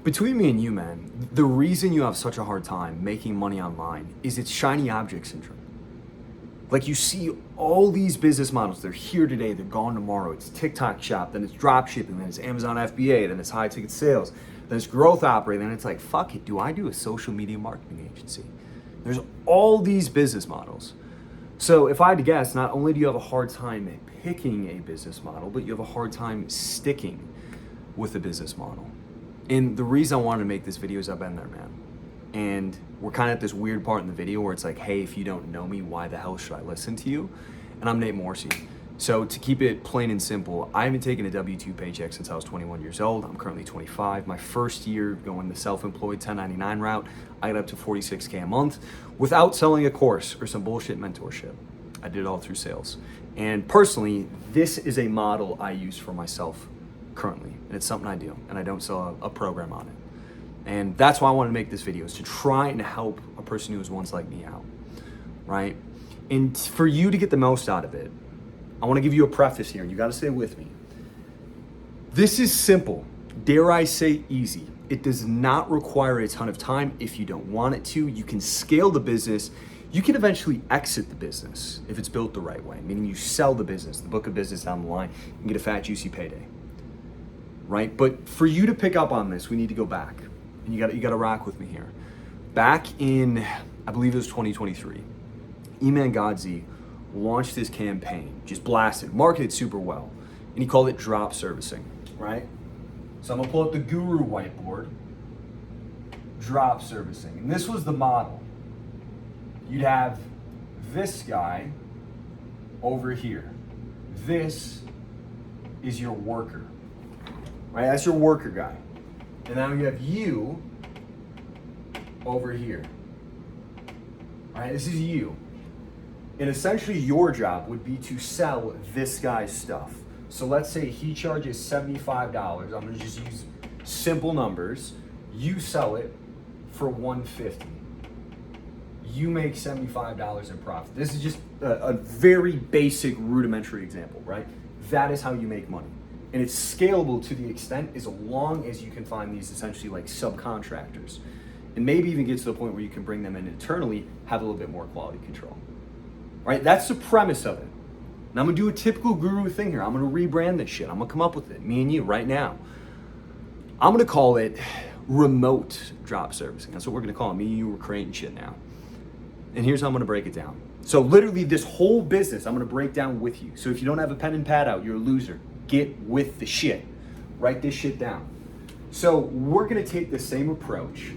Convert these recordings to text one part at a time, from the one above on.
Between me and you, man, the reason you have such a hard time making money online is it's shiny object syndrome. Like you see all these business models, they're here today, they're gone tomorrow. It's TikTok shop, then it's drop shipping, then it's Amazon FBA, then it's high ticket sales, then it's growth operating, then it's like, fuck it, do I do a social media marketing agency? There's all these business models. So if I had to guess, not only do you have a hard time picking a business model, but you have a hard time sticking with a business model. And the reason I wanted to make this video is I've been there, man. And we're kind of at this weird part in the video where it's like, hey, if you don't know me, why the hell should I listen to you? And I'm Nate Morsey. So to keep it plain and simple, I haven't taken a W-2 paycheck since I was 21 years old. I'm currently 25. My first year going the self-employed 1099 route, I got up to 46K a month without selling a course or some bullshit mentorship. I did it all through sales. And personally, this is a model I use for myself currently. And it's something I do, and I don't sell a program on it. And that's why I wanted to make this video, is to try and help a person who was once like me out, right? And for you to get the most out of it, I want to give you a preface here, and you got to stay with me. This is simple, dare I say easy. It does not require a ton of time if you don't want it to. You can scale the business. You can eventually exit the business if it's built the right way, meaning you sell the business, the book of business down the line, and get a fat, juicy payday, right? But for you to pick up on this, we need to go back, and you got to rock with me here. Back in, I believe it was 2023, Eman Godzi launched this campaign, just blasted, marketed super well, and he called it drop servicing, right? So I'm gonna pull up the Guru whiteboard, drop servicing, and this was the model. You'd have this guy over here. This is your worker, right? That's your worker guy. And now you have you over here, right? This is you. And essentially your job would be to sell this guy's stuff. So let's say he charges $75. I'm gonna just use simple numbers. You sell it for $150. You make $75 in profit. This is just a very basic rudimentary example, right? That is how you make money. And it's scalable to the extent as long as you can find these essentially like subcontractors. And maybe even get to the point where you can bring them in internally, have a little bit more quality control. Right? That's the premise of it. And I'm gonna do a typical Guru thing here. I'm gonna rebrand this shit. I'm gonna come up with it, me and you, right now. I'm gonna call it remote drop servicing. That's what we're gonna call it. Me and you, we're creating shit now. And here's how I'm gonna break it down. So literally this whole business, I'm gonna break down with you. So if you don't have a pen and pad out, you're a loser. Get with the shit. Write this shit down. So we're gonna take the same approach,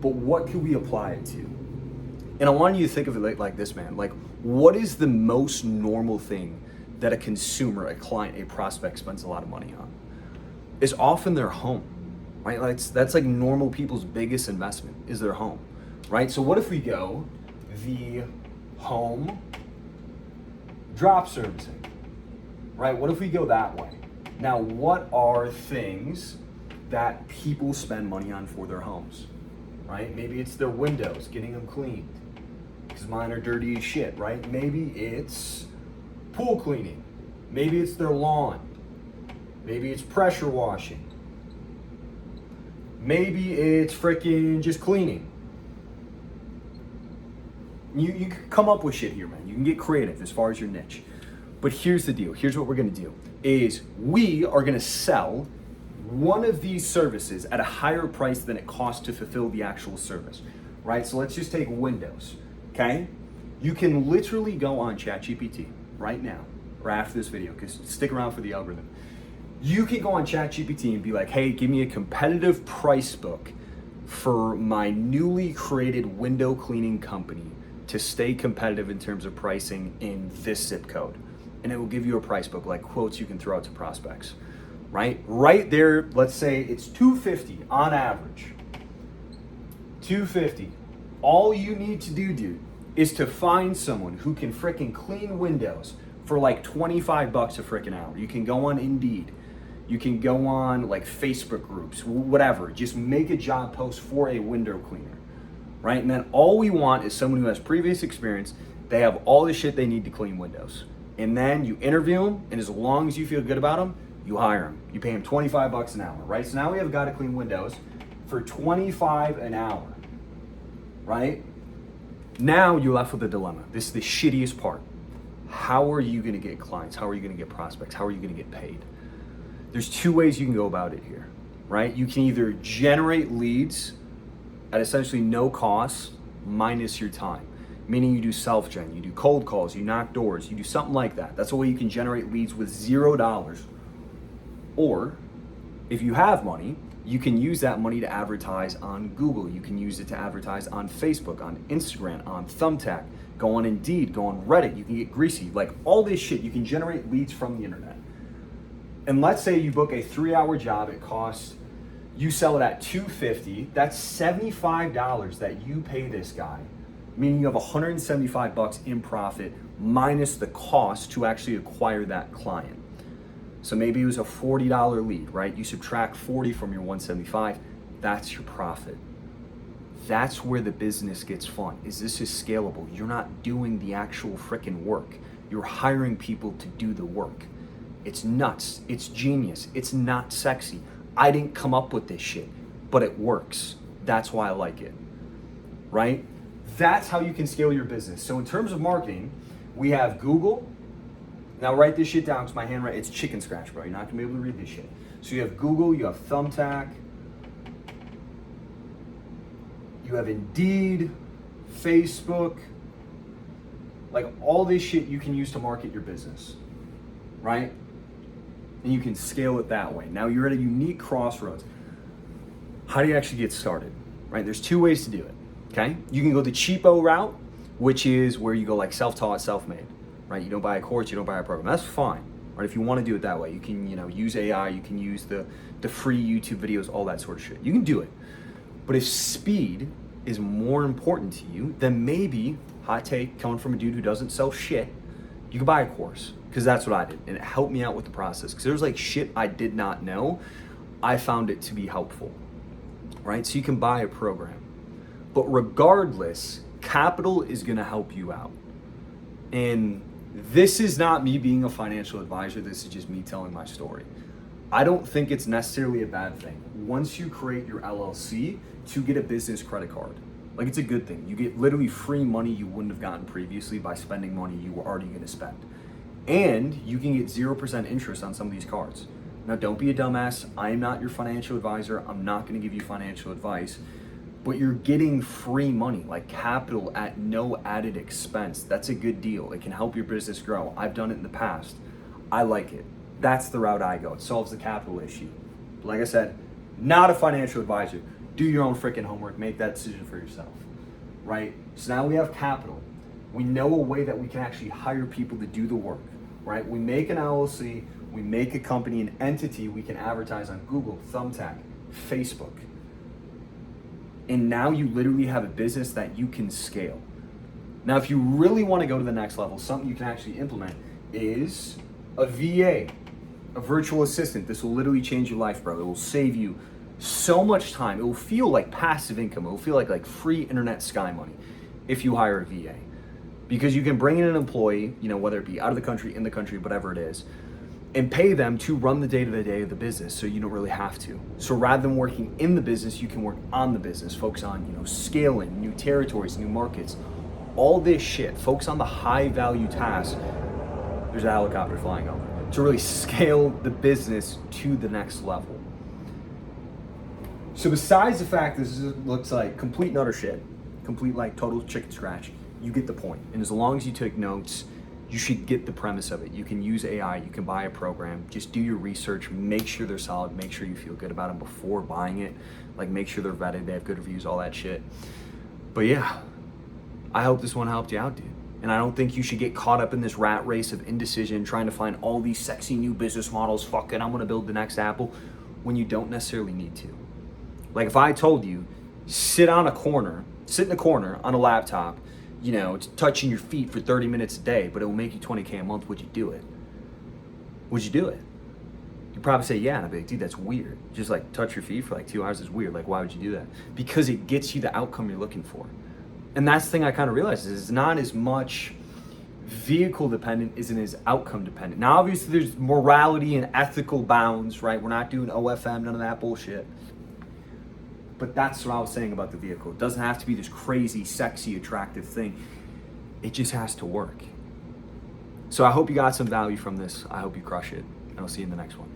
but what could we apply it to? And I want you to think of it like this, man. Like, what is the most normal thing that a consumer, a client, a prospect spends a lot of money on? Is often their home, right? Like that's like normal people's biggest investment is their home, right? So what if we go the home drop servicing, right? What if we go that way? Now, what are things that people spend money on for their homes, right? Maybe it's their windows, getting them cleaned, because mine are dirty as shit, right? Maybe it's pool cleaning. Maybe it's their lawn. Maybe it's pressure washing. Maybe it's freaking just cleaning. You can come up with shit here, man. You can get creative as far as your niche. But here's the deal. Here's what we're gonna do is we are gonna sell one of these services at a higher price than it costs to fulfill the actual service, right? So let's just take windows, okay? You can literally go on ChatGPT right now or after this video, because stick around for the algorithm. You can go on ChatGPT and be like, hey, give me a competitive price book for my newly created window cleaning company to stay competitive in terms of pricing in this zip code. And it will give you a price book, like quotes you can throw out to prospects, right? Right there, let's say it's $250 on average. $250. All you need to do, dude, is to find someone who can frickin' clean windows for like $25 a frickin' hour. You can go on Indeed. You can go on like Facebook groups, whatever. Just make a job post for a window cleaner, right? And then all we want is someone who has previous experience. They have all the shit they need to clean windows. And then you interview them, and as long as you feel good about them, you hire them. You pay them $25 an hour, right? So now we have a guy to clean windows for $25 an hour, right? Now you're left with a dilemma. This is the shittiest part. How are you gonna get clients? How are you gonna get prospects? How are you gonna get paid? There's two ways you can go about it here, right? You can either generate leads at essentially no cost minus your time, meaning you do self-gen, you do cold calls, you knock doors, you do something like that. That's a way you can generate leads with $0. Or if you have money, you can use that money to advertise on Google. You can use it to advertise on Facebook, on Instagram, on Thumbtack, go on Indeed, go on Reddit. You can get greasy, like all this shit. You can generate leads from the internet. And let's say you book a 3-hour job, it costs, you sell it at $250, that's $75 that you pay this guy, meaning you have $175 in profit minus the cost to actually acquire that client. So maybe it was a $40 lead, right? You subtract 40 from your 175, that's your profit. That's where the business gets fun. Is this is scalable? You're not doing the actual freaking work. You're hiring people to do the work. It's nuts. It's genius. It's not sexy. I didn't come up with this shit, but it works. That's why I like it, right? That's how you can scale your business. So in terms of marketing, we have Google. Now write this shit down because my handwriting, it's chicken scratch, bro. You're not gonna be able to read this shit. So you have Google, you have Thumbtack, you have Indeed, Facebook, like all this shit you can use to market your business, right? And you can scale it that way. Now you're at a unique crossroads. How do you actually get started, right? There's two ways to do it, okay? You can go the cheapo route, which is where you go like self-taught, self-made, right? You don't buy a course, you don't buy a program. That's fine, right? If you want to do it that way, you can, use AI, you can use the free YouTube videos, all that sort of shit. You can do it. But if speed is more important to you, then maybe, hot take, coming from a dude who doesn't sell shit, you can buy a course, because that's what I did, and it helped me out with the process. Because there was like shit I did not know, I found it to be helpful, right? So you can buy a program. But regardless, capital is gonna help you out. And this is not me being a financial advisor, this is just me telling my story. I don't think it's necessarily a bad thing. Once you create your LLC, to get a business credit card. Like, it's a good thing. You get literally free money you wouldn't have gotten previously by spending money you were already gonna spend. And you can get 0% interest on some of these cards. Now, don't be a dumbass. I am not your financial advisor. I'm not gonna give you financial advice, but you're getting free money, like capital at no added expense. That's a good deal. It can help your business grow. I've done it in the past. I like it. That's the route I go. It solves the capital issue. But like I said, not a financial advisor. Do your own freaking homework, make that decision for yourself, right? So now we have capital. We know a way that we can actually hire people to do the work, right? We make an LLC, we make a company, an entity we can advertise on Google, Thumbtack, Facebook. And now you literally have a business that you can scale. Now, if you really want to go to the next level, something you can actually implement is a VA, a virtual assistant. This will literally change your life, bro. It will save you so much time. It will feel like passive income. It will feel like free internet sky money if you hire a VA. Because you can bring in an employee, whether it be out of the country, in the country, whatever it is, and pay them to run the day-to-day of the business, so you don't really have to. So rather than working in the business, you can work on the business, focus on, scaling, new territories, new markets, all this shit. Focus on the high-value tasks. There's a helicopter flying over. To really scale the business to the next level. So besides the fact this looks like complete and utter shit, complete like total chicken scratch, you get the point. And as long as you take notes, you should get the premise of it. You can use AI, you can buy a program, just do your research, make sure they're solid, make sure you feel good about them before buying it, like make sure they're vetted, they have good reviews, all that shit. But yeah, I hope this one helped you out, dude. And I don't think you should get caught up in this rat race of indecision, trying to find all these sexy new business models, fuck it, I'm gonna build the next Apple, when you don't necessarily need to. Like if I told you, sit in a corner on a laptop, touching your feet for 30 minutes a day, but it will make you $20K a month, would you do it? Would you do it? You'd probably say, yeah, and I'd be like, dude, that's weird. Just like touch your feet for like 2 hours is weird. Like, why would you do that? Because it gets you the outcome you're looking for. And that's the thing I kind of realized is it's not as much vehicle dependent as it is outcome dependent. Now, obviously there's morality and ethical bounds, right? We're not doing OFM, none of that bullshit. But that's what I was saying about the vehicle. It doesn't have to be this crazy, sexy, attractive thing. It just has to work. So I hope you got some value from this. I hope you crush it. And I'll see you in the next one.